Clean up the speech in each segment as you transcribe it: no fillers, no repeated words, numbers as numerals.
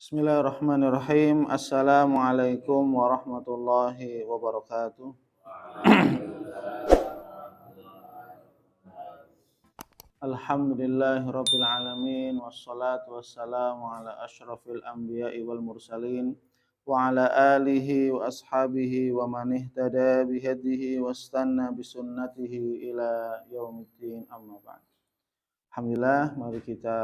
Bismillahirrahmanirrahim. Assalamualaikum warahmatullahi wabarakatuh. Alhamdulillahirabbil alamin wassalatu wassalamu ala asyrafil anbiya'i wal mursalin wa ala alihi wa ashabihi wa man ihtada bihadihi wastanna bisunnatihi ila yaumiddin, amma ba'd. Alhamdulillah, mari kita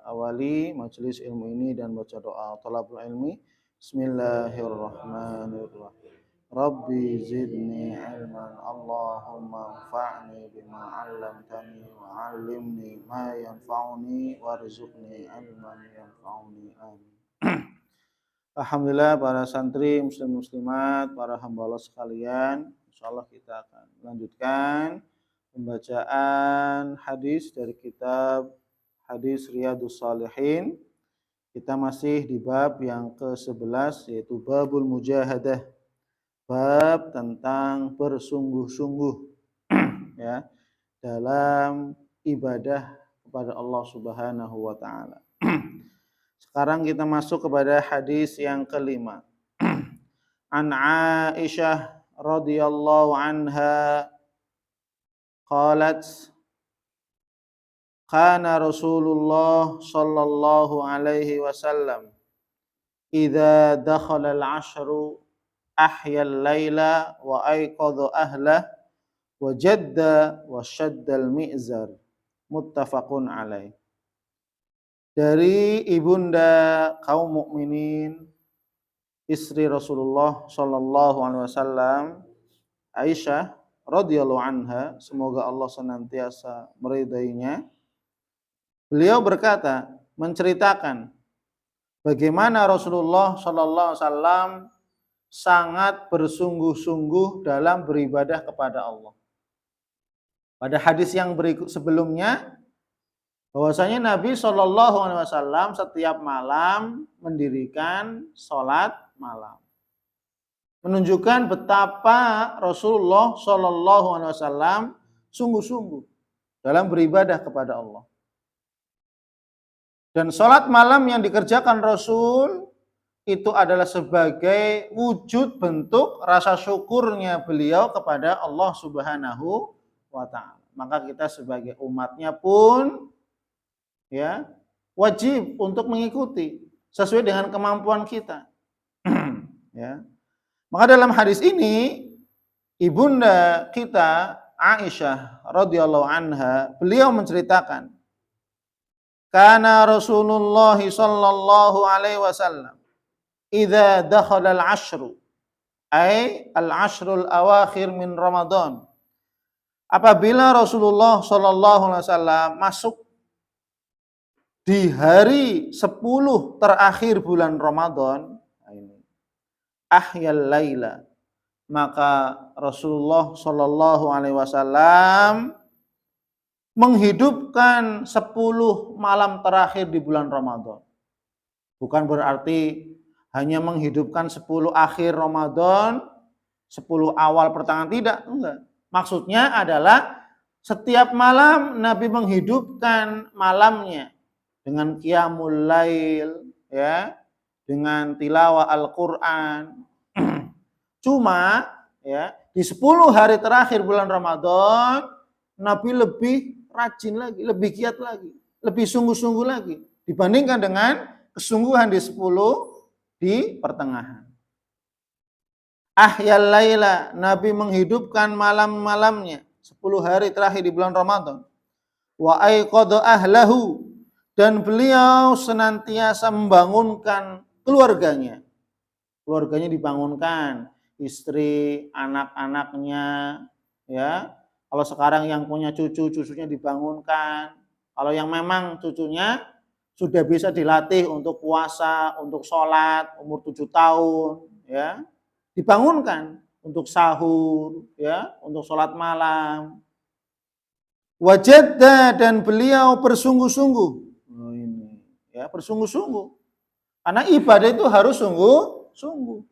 awali majelis ilmu ini dan baca doa thalabul ilmi. Bismillahirrahmanirrahim. Rabbi zidni ilman, Allahumma anfa'ni bima 'allamtani wa 'allimni ma yanfa'uni warzuqni ilman yanfa'uni. Amin. Alhamdulillah, para santri muslim muslimat, para hamba Allah sekalian, insyaallah kita akan melanjutkan pembacaan hadis dari kitab Hadis Riyadhus Shalihin. Kita masih di bab yang ke-11, yaitu babul mujahadah, bab tentang bersungguh-sungguh ya dalam ibadah kepada Allah Subhanahu wa taala. Sekarang kita masuk kepada hadis yang kelima. An Aisyah radhiyallahu anha qalat kana Rasulullah sallallahu alaihi wasallam idza dakhala al-'ashru ahya al-laila wa ayqadha ahlah wa jadda wa shadda al-mi'zar, muttafaqun alaih. Dari ibunda kaum mukminin, istri Rasulullah sallallahu alaihi wasallam, Aisyah radhiyallahu anha, semoga Allah senantiasa meridainya. Beliau berkata, menceritakan bagaimana Rasulullah sallallahu alaihi wasallam sangat bersungguh-sungguh dalam beribadah kepada Allah. Pada hadis yang berikut sebelumnya, bahwasanya Nabi sallallahu alaihi wasallam setiap malam mendirikan salat malam, menunjukkan betapa Rasulullah Shallallahu Alaihi Wasallam sungguh-sungguh dalam beribadah kepada Allah. Dan sholat malam yang dikerjakan Rasul itu adalah sebagai wujud bentuk rasa syukurnya beliau kepada Allah Subhanahu wa Ta'ala. Maka kita sebagai umatnya pun ya wajib untuk mengikuti sesuai dengan kemampuan kita. Ya. Maka dalam hadis ini ibunda kita Aisyah radhiyallahu anha, beliau menceritakan, kana Rasulullah sallallahu alaihi wasallam idza dakhala al-'ashru ay al-'ashrul awakhir min Ramadan. Apabila Rasulullah sallallahu alaihi wasallam masuk di hari 10 terakhir bulan Ramadan, ahyal laila, maka Rasulullah Shallallahu Alaihi Wasallam menghidupkan 10 malam terakhir di bulan Ramadan. Bukan berarti hanya menghidupkan 10 akhir Ramadan, 10 awal pertengahan, tidak, enggak. Maksudnya adalah setiap malam Nabi menghidupkan malamnya dengan qiyamul lail, ya, dengan tilawah Al-Quran. Cuma ya di 10 hari terakhir bulan Ramadan, Nabi lebih rajin lagi, lebih giat lagi, lebih sungguh-sungguh lagi dibandingkan dengan kesungguhan di 10 di pertengahan. Ahyal laila, Nabi menghidupkan malam-malamnya 10 hari terakhir di bulan Ramadan. Wa aiqadha ahlahu, dan beliau senantiasa membangunkan keluarganya. Keluarganya dibangunkan, istri, anak-anaknya, ya. Kalau sekarang yang punya cucu, cucunya dibangunkan. Kalau yang memang cucunya sudah bisa dilatih untuk puasa, untuk sholat, umur 7 tahun, ya, dibangunkan untuk sahur, ya, untuk sholat malam. Wajadda, dan beliau bersungguh-sungguh. Oh, ini, ya, bersungguh-sungguh. Karena ibadah itu harus sungguh-sungguh.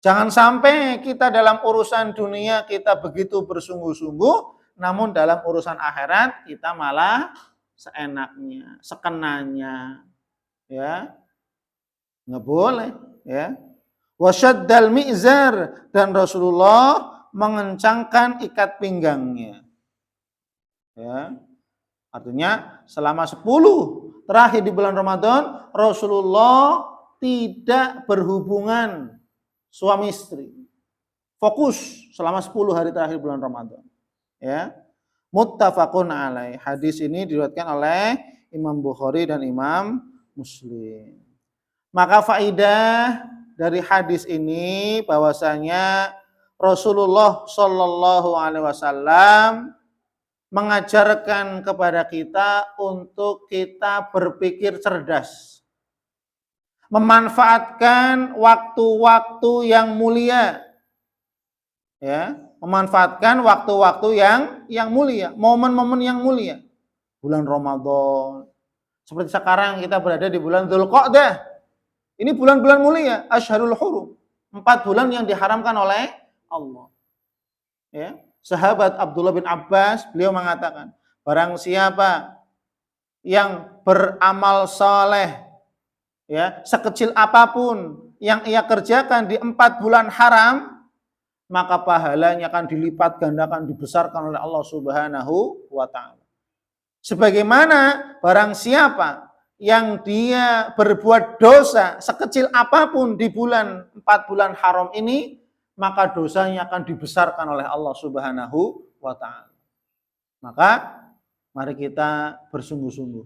Jangan sampai kita dalam urusan dunia kita begitu bersungguh-sungguh, namun dalam urusan akhirat kita malah seenaknya, sekenanya, ya. Nggak boleh, ya. Wasyaddal mi'zar, dan Rasulullah mengencangkan ikat pinggangnya. Ya. Artinya selama 10 terakhir di bulan Ramadan Rasulullah tidak berhubungan suami istri. Fokus selama 10 hari terakhir bulan Ramadan. Ya. Muttafaqun alaih. Hadis ini diriwayatkan oleh Imam Bukhari dan Imam Muslim. Maka faidah dari hadis ini bahwasanya Rasulullah Shallallahu alaihi wasallam mengajarkan kepada kita untuk kita berpikir cerdas. Memanfaatkan waktu-waktu yang mulia. Ya, memanfaatkan waktu-waktu yang mulia, momen-momen yang mulia. Bulan Ramadan. Seperti sekarang kita berada di bulan Dzulqa'dah. Ini bulan-bulan mulia, Asyharul Hurum. 4 bulan yang diharamkan oleh Allah. Ya. Sahabat Abdullah bin Abbas, beliau mengatakan, barang siapa yang beramal saleh, ya, sekecil apapun yang ia kerjakan di 4 bulan haram, maka pahalanya akan dilipat gandakan, dibesarkan oleh Allah Subhanahu wa ta'ala. Sebagaimana barang siapa yang dia berbuat dosa sekecil apapun di 4 bulan haram ini, maka dosanya akan dibesarkan oleh Allah Subhanahu wa ta'ala. Maka mari kita bersungguh-sungguh,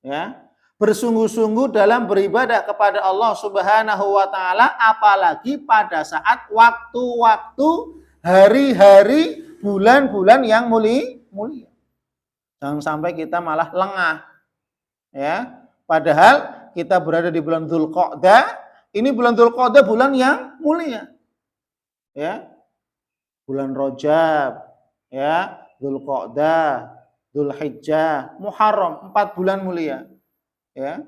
ya. Bersungguh-sungguh dalam beribadah kepada Allah Subhanahu wa ta'ala, apalagi pada saat waktu-waktu, hari-hari, bulan-bulan yang mulia. Jangan sampai kita malah lengah, ya. Padahal kita berada di bulan Dzulqa'dah. Ini bulan Dzulqa'dah bulan yang mulia. Ya. Bulan Rajab, ya, Dzulqa'dah, Dzulhijjah, Muharram, 4 bulan mulia. Ya.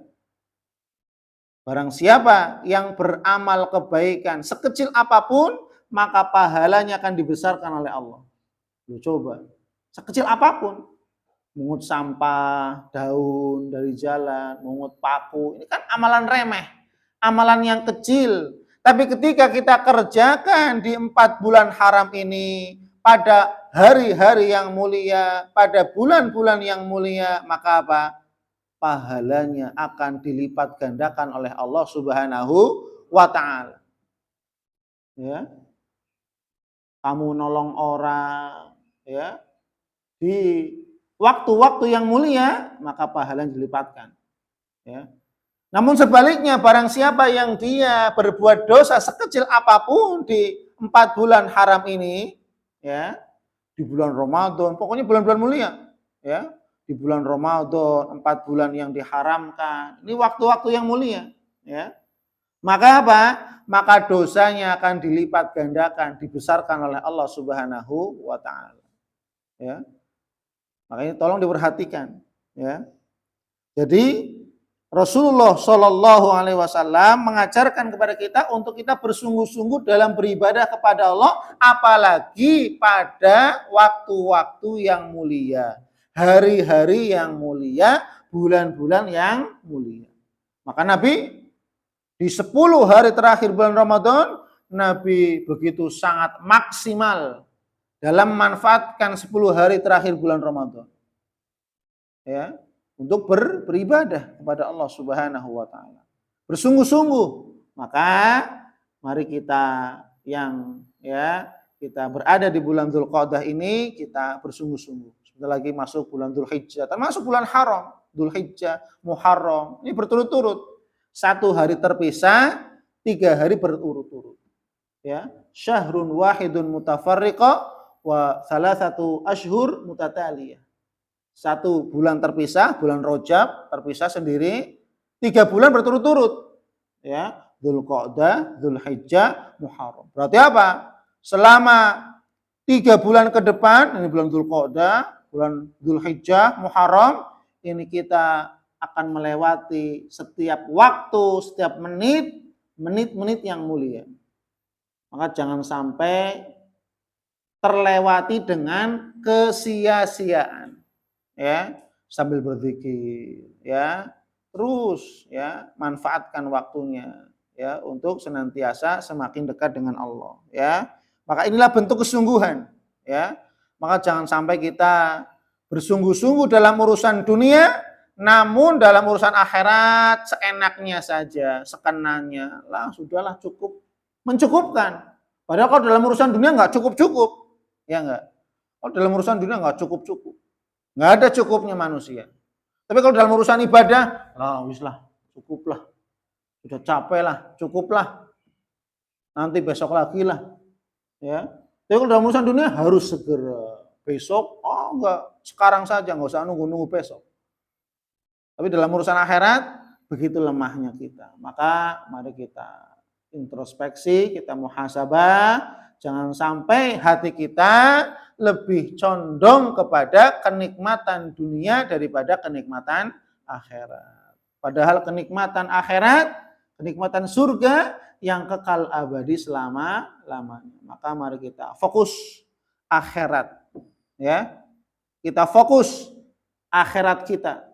Barang siapa yang beramal kebaikan sekecil apapun, maka pahalanya akan dibesarkan oleh Allah. Lu coba, sekecil apapun. Mungut sampah, daun dari jalan, mungut paku, ini kan amalan remeh, amalan yang kecil. Tapi ketika kita kerjakan di 4 bulan haram ini, pada hari-hari yang mulia, pada bulan-bulan yang mulia, maka apa? Pahalanya akan dilipat gandakan oleh Allah Subhanahu wa ta'ala. Ya. Kamu nolong orang, ya, di waktu-waktu yang mulia, maka pahalanya dilipatkan. Ya. Namun sebaliknya, barang siapa yang dia berbuat dosa sekecil apapun di 4 bulan haram ini, ya, di bulan Ramadan, pokoknya bulan-bulan mulia, ya, di bulan Ramadan, 4 bulan yang diharamkan, ini waktu-waktu yang mulia, ya. Maka apa? Maka dosanya akan dilipat gandakan, dibesarkan oleh Allah Subhanahu wa ta'ala. Ya. Makanya tolong diperhatikan, ya. Jadi Rasulullah Shallallahu alaihi wasallam mengajarkan kepada kita untuk kita bersungguh-sungguh dalam beribadah kepada Allah, apalagi pada waktu-waktu yang mulia, hari-hari yang mulia, bulan-bulan yang mulia. Maka Nabi di 10 hari terakhir bulan Ramadan, Nabi begitu sangat maksimal dalam memanfaatkan 10 hari terakhir bulan Ramadan. Ya, untuk beribadah kepada Allah Subhanahu wa ta'ala. Bersungguh-sungguh. Maka mari kita yang, ya, kita berada di bulan Dzulqa'dah ini, kita bersungguh-sungguh. Sebentar lagi masuk bulan Dzulhijjah, termasuk bulan haram, Dzulhijjah, Muharram. Ini berturut-turut. 1 hari terpisah, 3 hari berturut-turut. Ya, syahrun wahidun mutafarriqa wa 3 ashhur mutataliyah. 1 bulan terpisah, bulan Rajab terpisah sendiri, 3 bulan berturut-turut. Ya, Dzulqa'dah, Dzulhijjah, Muharram. Berarti apa? Selama 3 bulan ke depan, ini bulan Dzulqa'dah, bulan Dzulhijjah, Muharram, ini kita akan melewati setiap waktu, setiap menit-menit yang mulia. Maka jangan sampai terlewati dengan kesia-siaan. Ya, sambil berzikir, ya, terus ya manfaatkan waktunya ya untuk senantiasa semakin dekat dengan Allah ya. Maka inilah bentuk kesungguhan ya. Maka jangan sampai kita bersungguh-sungguh dalam urusan dunia namun dalam urusan akhirat seenaknya saja, sekenanya. Lah sudahlah cukup, mencukupkan. Padahal kalau dalam urusan dunia nggak cukup-cukup. Ya enggak? Kalau dalam urusan dunia nggak cukup-cukup. Nggak ada cukupnya manusia. Tapi kalau dalam urusan ibadah, lah wislah, cukuplah. Sudah capek lah, cukuplah. Nanti besok lagi lah. Ya. Tapi kalau dalam urusan dunia harus segera. Besok, oh enggak, sekarang saja, nggak usah nunggu-nunggu besok. Tapi dalam urusan akhirat, begitu lemahnya kita. Maka mari kita introspeksi, kita muhasabah, jangan sampai hati kita lebih condong kepada kenikmatan dunia daripada kenikmatan akhirat. Padahal kenikmatan akhirat, kenikmatan surga yang kekal abadi selama-lamanya. Maka mari kita fokus akhirat. Ya. Kita fokus akhirat kita.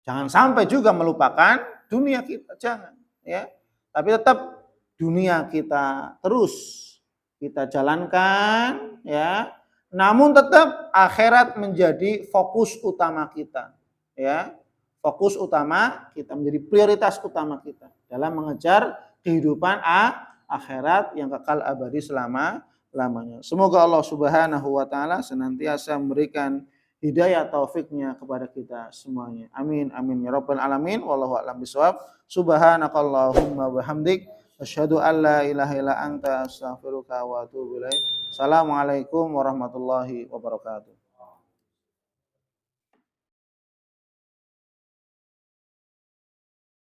Jangan sampai juga melupakan dunia kita, jangan ya. Tapi tetap dunia kita terus kita jalankan ya. Namun tetap akhirat menjadi fokus utama kita ya. Fokus utama kita menjadi prioritas utama kita dalam mengejar kehidupan akhirat yang kekal abadi selama-lamanya. Semoga Allah Subhanahu wa taala senantiasa memberikan hidayah taufiknya kepada kita semuanya. Amin amin ya rabbal alamin. Wallahu a'lam bishawab. Subhanakallahumma wa bihamdik asyhadu an la ilaha illa anta astaghfiruka wa atubu ilaik. Assalamualaikum warahmatullahi wabarakatuh.